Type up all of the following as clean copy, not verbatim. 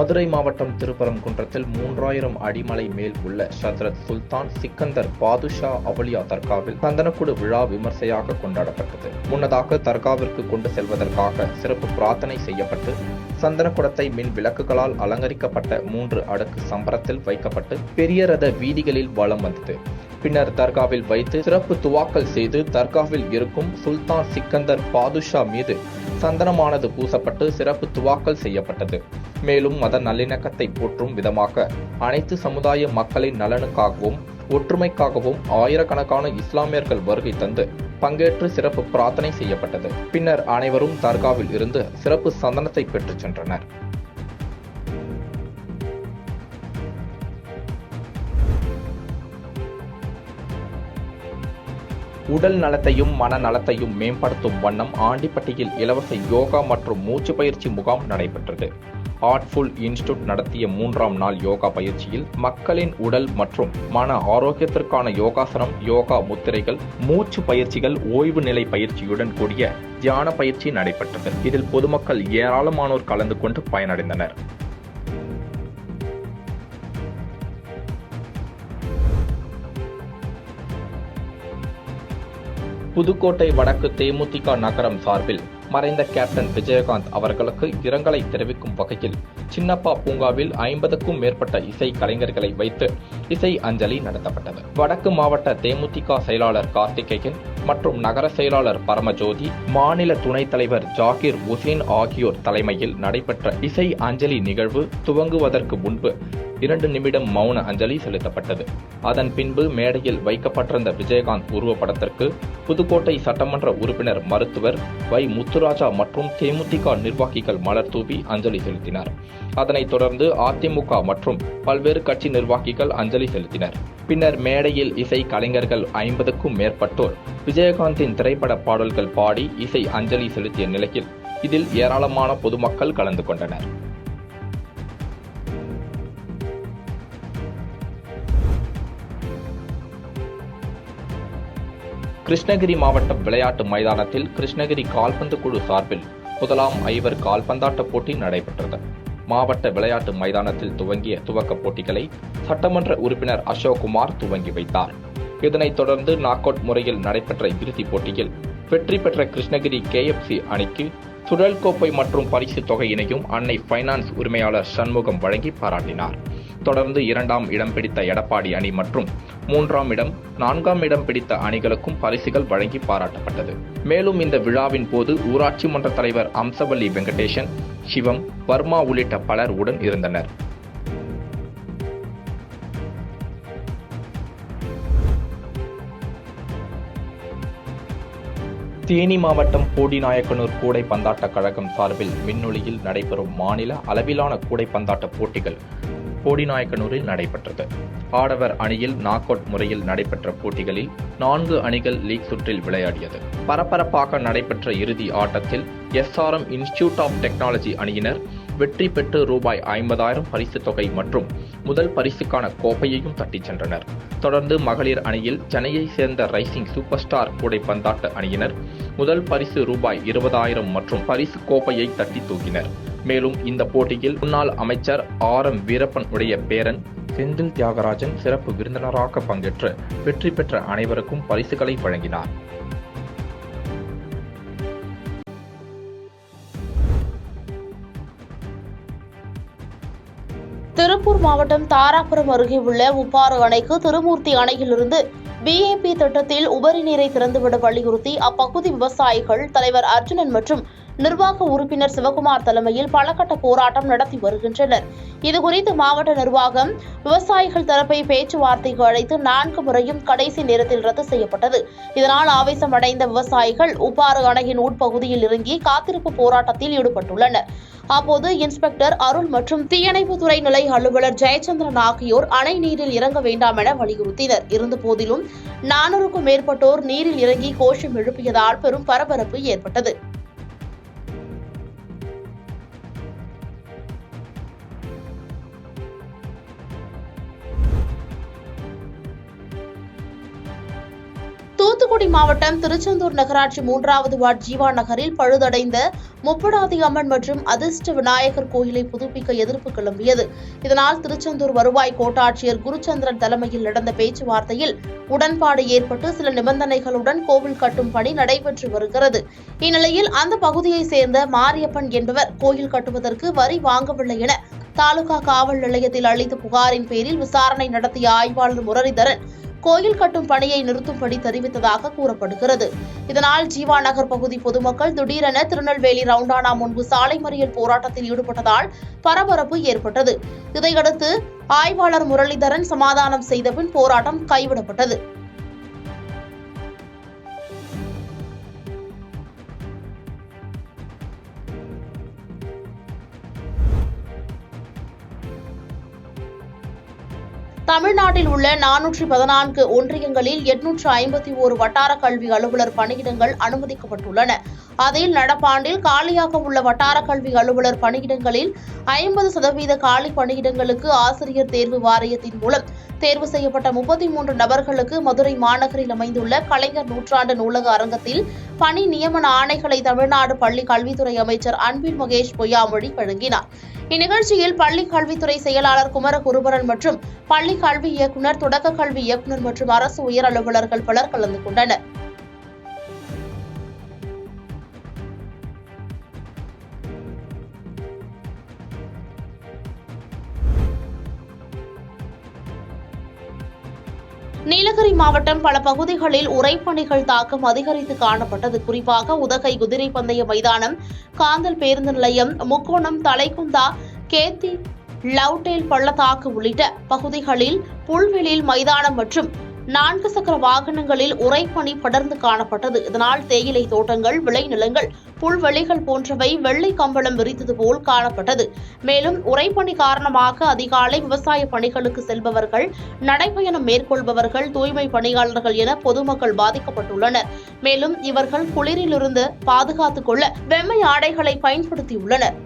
மதுரை மாவட்டம் திருப்பரங்குன்றத்தில் 3000 அடிமலை மேல் உள்ள ஹஜ்ரத் சுல்தான் சிக்கந்தர் பாதுஷா அவுலியா தர்காவில் சந்தனக்கூடு விழா விமர்சையாக கொண்டாடப்பட்டது. முன்னதாக தர்காவிற்கு கொண்டு செல்வதற்காக சிறப்பு பிரார்த்தனை செய்யப்பட்டு சந்தனக்குடத்தை மின் விளக்குகளால் அலங்கரிக்கப்பட்ட 3 அடுக்கு சம்பரத்தில் வைக்கப்பட்டு பெரிய ரத வீதிகளில் வலம் வந்தது. பின்னர் தர்காவில் வைத்து சிறப்பு துவாக்கல் செய்து தர்காவில் இருக்கும் சுல்தான் சிக்கந்தர் பாதுஷா மீது சந்தனமானது பூசப்பட்டு சிறப்பு துவாக்கல் செய்யப்பட்டது. மேலும் மத நல்லிணக்கத்தை போற்றும் விதமாக அனைத்து சமுதாய மக்களின் நலனுக்காகவும் ஒற்றுமைக்காகவும் ஆயிரக்கணக்கான இஸ்லாமியர்கள் வருகை தந்து பங்கேற்று சிறப்பு பிரார்த்தனை செய்யப்பட்டது. பின்னர் அனைவரும் தர்காவில் இருந்து சிறப்பு சந்தனத்தை பெற்றுச் சென்றனர். உடல் நலத்தையும் மன நலத்தையும் மேம்படுத்தும் வண்ணம் ஆண்டிப்பட்டியில் இலவச யோகா மற்றும் மூச்சு பயிற்சி முகாம் நடைபெற்றது. ஆர்ட்ஃபுல் இன்ஸ்டிடியூட் நடத்திய 3ஆம் நாள் யோகா பயிற்சியில் மக்களின் உடல் மற்றும் மன ஆரோக்கியத்திற்கான யோகாசனம், யோகா முத்திரைகள், மூச்சு பயிற்சிகள், ஓய்வு நிலை பயிற்சியுடன் கூடிய தியான பயிற்சி நடைபெற்றது. இதில் பொதுமக்கள் ஏராளமானோர் கலந்து கொண்டு பயனடைந்தனர். புதுக்கோட்டை வடக்கு தேமுதிக நகரம் சார்பில் மறைந்த கேப்டன் விஜயகாந்த் அவர்களுக்கு இரங்கலை தெரிவிக்கும் வகையில் சின்னப்பா பூங்காவில் 50க்கும் மேற்பட்ட இசை கலைஞர்களை வைத்து இசை அஞ்சலி நடத்தப்பட்டது. வடக்கு மாவட்ட தேமுதிக செயலாளர் கார்த்திகேயன் மற்றும் நகர செயலாளர் பரமஜோதி, மாநில துணைத் தலைவர் ஜாகிர் உசேன் ஆகியோர் தலைமையில் நடைபெற்ற இசை அஞ்சலி நிகழ்வு துவங்குவதற்கு முன்பு 2 நிமிடம் மௌன அஞ்சலி செலுத்தப்பட்டது. அதன் பின்பு மேடையில் வைக்கப்பட்டிருந்த விஜயகாந்த் உருவப்படத்திற்கு புதுக்கோட்டை சட்டமன்ற உறுப்பினர் மருத்துவர் வை முத்துராஜா மற்றும் தேமுதிக நிர்வாகிகள் மலர் தூவி அஞ்சலி செலுத்தினர். அதனைத் தொடர்ந்து அதிமுக மற்றும் பல்வேறு கட்சி நிர்வாகிகள் அஞ்சலி செலுத்தினர். பின்னர் மேடையில் இசை கலைஞர்கள் 50க்கும் மேற்பட்டோர் விஜயகாந்தின் திரைப்பட பாடல்கள் பாடி இசை அஞ்சலி செலுத்திய நிலையில் இதில் ஏராளமான பொதுமக்கள் கலந்து கொண்டனர். கிருஷ்ணகிரி மாவட்ட விளையாட்டு மைதானத்தில் கிருஷ்ணகிரி கால்பந்து குழு சார்பில் முதலாம் ஐவர் கால்பந்தாட்ட போட்டி நடைபெற்றது. மாவட்ட விளையாட்டு மைதானத்தில் துவங்கிய துவக்க போட்டிகளை சட்டமன்ற உறுப்பினர் அசோக்குமார் துவங்கி வைத்தார். இதனைத் தொடர்ந்து நாக் அவுட் முறையில் நடைபெற்ற இறுதிப் போட்டியில் வெற்றி பெற்ற கிருஷ்ணகிரி KFC அணிக்கு சுழல் கோப்பை மற்றும் பரிசு தொகையினையும் அன்னை பைனான்ஸ் உரிமையாளர் சண்முகம் வழங்கி பாராட்டினார். தொடர்ந்து 2ஆம் இடம் பிடித்த எடப்பாடி அணி மற்றும் 3ஆம் இடம், 4ஆம் இடம் பிடித்த அணிகளுக்கும் பரிசுகள் வழங்கி பாராட்டப்பட்டது. மேலும் இந்த விழாவின் போது ஊராட்சி மன்ற தலைவர் அம்சவல்லி வெங்கடேசன், சிவம், வர்மா உள்ளிட்ட பலர் உடன் இருந்தனர். தேனி மாவட்டம் போடிநாயக்கனூர் கூடைப்பந்தாட்ட கழகம் சார்பில் விண்ணொலியில் நடைபெறும் மாநில அளவிலான கூடைப்பந்தாட்ட போட்டிகள் போடிநாயக்கனூரில் நடைபெற்றது. ஆடவர் அணியில் நாக் அவுட் முறையில் நடைபெற்ற போட்டிகளில் 4 அணிகள் லீக் சுற்றில் விளையாடியது. பரபரப்பாக நடைபெற்ற இறுதி ஆட்டத்தில் SRM இன்ஸ்டிடியூட் ஆஃப் டெக்னாலஜி அணியினர் வெற்றி பெற்று ரூபாய் 50,000 பரிசு தொகை மற்றும் முதல் பரிசுக்கான கோப்பையையும் தட்டிச் சென்றனர். தொடர்ந்து மகளிர் அணியில் சென்னையை சேர்ந்த ரைசிங் சூப்பர் ஸ்டார் கூடைப்பந்தாட்ட அணியினர் முதல் பரிசு ரூபாய் 20,000 மற்றும் பரிசு கோப்பையை தட்டி தூக்கினர். மேலும் இந்த போட்டியில் முன்னாள் அமைச்சர் RM வீரப்பன் உடைய பேரன் செந்தில் தியாகராஜன் சிறப்பு விருந்தினராக பங்கேற்று வெற்றி பெற்ற அனைவருக்கும் பரிசுகளை வழங்கினார். திருப்பூர் மாவட்டம் தாராபுரம் அருகே உள்ள உப்பாறு அணைக்கு திருமூர்த்தி அணையிலிருந்து BAP திட்டத்தில் உபரி நீரை திறந்துவிட வலியுறுத்தி அப்பகுதி விவசாயிகள் தலைவர் அர்ஜுனன் மற்றும் நிர்வாக உறுப்பினர் சிவகுமார் தலைமையில் பலகட்ட போராட்டம் நடத்தி வருகின்றனர். இதுகுறித்து மாவட்ட நிர்வாகம் விவசாயிகள் தரப்பை பேச்சுவார்த்தைக்கு அழைத்து 4 முறையும் கடைசி நேரத்தில் ரத்து செய்யப்பட்டது. இதனால் ஆவேசம் அடைந்த விவசாயிகள் உப்பாறு அணையின் உட்பகுதியில் இறங்கி காத்திருப்பு போராட்டத்தில் ஈடுபட்டுள்ளனர். அப்போது இன்ஸ்பெக்டர் அருள் மற்றும் தீயணைப்புத்துறை நிலை அலுவலர் ஜெயச்சந்திரன் ஆகியோர் அணை நீரில் இறங்க வேண்டாம் என வலியுறுத்தினர். இருந்தபோதிலும் 400க்கும் மேற்பட்டோர் நீரில் இறங்கி கோஷம் எழுப்பியதால் பெரும் பரபரப்பு ஏற்பட்டது. தூத்துக்குடி மாவட்டம் திருச்செந்தூர் நகராட்சி 3வது வார்டு ஜீவா நகரில் பழுதடைந்த முப்படாதி அம்மன் மற்றும் அதிர்ஷ்ட விநாயகர் கோயிலை புதுப்பிக்க எதிர்ப்பு கிளம்பியது. இதனால் திருச்செந்தூர் வருவாய் கோட்டாட்சியர் குருச்சந்திரன் தலைமையில் நடந்த பேச்சுவார்த்தையில் உடன்பாடு ஏற்பட்டு சில நிபந்தனைகளுடன் கோவில் கட்டும் பணி நடைபெற்று வருகிறது. இந்நிலையில் அந்த பகுதியை சேர்ந்த மாரியப்பன் என்பவர் கோயில் கட்டுவதற்கு வரி வாங்கவில்லை என தாலுகா காவல் நிலையத்தில் அளித்த புகாரின் பேரில் விசாரணை நடத்திய ஆய்வாளர் முரளிதரன் கோயில் கட்டும் பணியை நிறுத்தும்படி தெரிவித்ததாக கூறப்படுகிறது. இதனால் ஜீவா நகர் பகுதி பொதுமக்கள் திடீரென திருநெல்வேலி ரவுண்டானா முன்பு சாலை மறியல் போராட்டத்தில் ஈடுபட்டதால் பரபரப்பு ஏற்பட்டது. இதையடுத்து ஆய்வாளர் முரளிதரன் சமாதானம் செய்தபின் போராட்டம் கைவிடப்பட்டது. தமிழ்நாட்டில் உள்ள 414 ஒன்றியங்களில் 851 வட்டார கல்வி அலுவலர் பணியிடங்கள் அனுமதிக்கப்பட்டுள்ளன. அதில் நடப்பாண்டில் காலியாக உள்ள வட்டார கல்வி அலுவலர் பணியிடங்களில் 50% காலி பணியிடங்களுக்கு ஆசிரியர் தேர்வு வாரியத்தின் மூலம் தேர்வு செய்யப்பட்ட 33 நபர்களுக்கு மதுரை மாநகரில் அமைந்துள்ள கலைஞர் நூற்றாண்டு நூலக அரங்கத்தில் பணி நியமன ஆணைகளை தமிழ்நாடு பள்ளி கல்வித்துறை அமைச்சர் அன்பில் மகேஷ் பொய்யாமொழி வழங்கினார். இந்நிகழ்ச்சியில் பள்ளி கல்வித்துறை செயலாளர் குமரகுருபரன் மற்றும் பள்ளி கல்வி இயக்குநர், தொடக்க கல்வி இயக்குநர் மற்றும் அரசு உயர் அலுவலர்கள் பலர் கலந்து கொண்டனர். நீலகிரி மாவட்டம் பல பகுதிகளில் உறைபனிகள் தாக்கம் அதிகரித்து காணப்பட்டது. குறிப்பாக உதகை குதிரை பந்தய மைதானம், காந்தல் பேருந்து நிலையம், முக்கோணம், தலைக்குந்தா, கேத்தி, லவ்டேல் பள்ளத்தாக்கு உள்ளிட்ட பகுதிகளில் புல்வெளியில் மைதானம் மற்றும் 4 சக்கர வாகனங்களில் உறைபனி படர்ந்து காணப்பட்டது. இதனால் தேயிலை தோட்டங்கள், விளைநிலங்கள், புல்வெளிகள் போன்றவை வெள்ளை கம்பளம் விரித்தது போல் காணப்பட்டது. மேலும் உறைபனி காரணமாக அதிகாலை விவசாய பணிகளுக்கு செல்பவர்கள், நடைபயணம் மேற்கொள்பவர்கள், தூய்மை பணியாளர்கள் என பொதுமக்கள் பாதிக்கப்பட்டுள்ளனர். மேலும் இவர்கள் குளிரிலிருந்து பாதுகாத்துக் கொள்ள வெம்மை ஆடைகளை பயன்படுத்தியுள்ளனர்.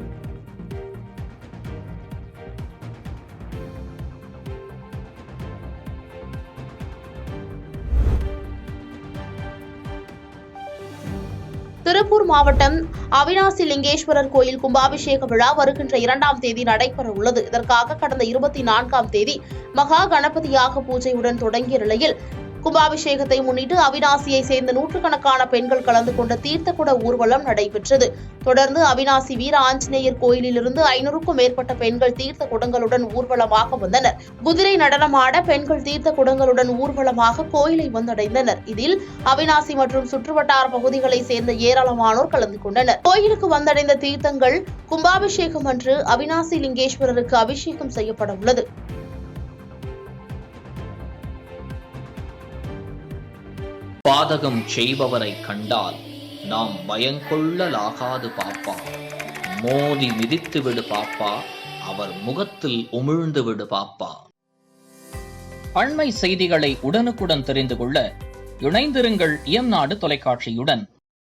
திருப்பூர் மாவட்டம் அவினாசி லிங்கேஸ்வரர் கோயில் கும்பாபிஷேக விழா வருகின்ற 2ஆம் தேதி நடைபெற உள்ளது. இதற்காக கடந்த 24ஆம் தேதி மகா கணபதியாக பூஜையுடன் தொடங்கிய நிலையில் கும்பாபிஷேகத்தை முன்னிட்டு அவினாசியை சேர்ந்த நூற்றுக்கணக்கான பெண்கள் கலந்து கொண்ட தீர்த்தக்குட ஊர்வலம் நடைபெற்றது. தொடர்ந்து அவினாசி வீர ஆஞ்சநேயர் கோயிலிலிருந்து 500க்கும் மேற்பட்ட பெண்கள் தீர்த்த குடங்களுடன் ஊர்வலமாக வந்தனர். குதிரை நடனமாட பெண்கள் தீர்த்த குடங்களுடன் ஊர்வலமாக கோயிலை வந்தடைந்தனர். இதில் அவினாசி மற்றும் சுற்றுவட்டார பகுதிகளை சேர்ந்த ஏராளமானோர் கலந்து கொண்டனர். கோயிலுக்கு வந்தடைந்த தீர்த்தங்கள் கும்பாபிஷேகம் அன்று அவினாசி லிங்கேஸ்வரருக்கு அபிஷேகம் செய்யப்பட உள்ளது. பாதகம் செய்பவரை கண்டால் நாம் பயங்கொள்ளலாகாது பாப்பா. மோதி மிதித்து விடு பாப்பா, அவர் முகத்தில் உமிழ்ந்து விடு பாப்பா. அண்மை செய்திகளை உடனுக்குடன் தெரிந்து கொள்ள இணைந்திருங்கள் இயம்நாடு தொலைக்காட்சியுடன்.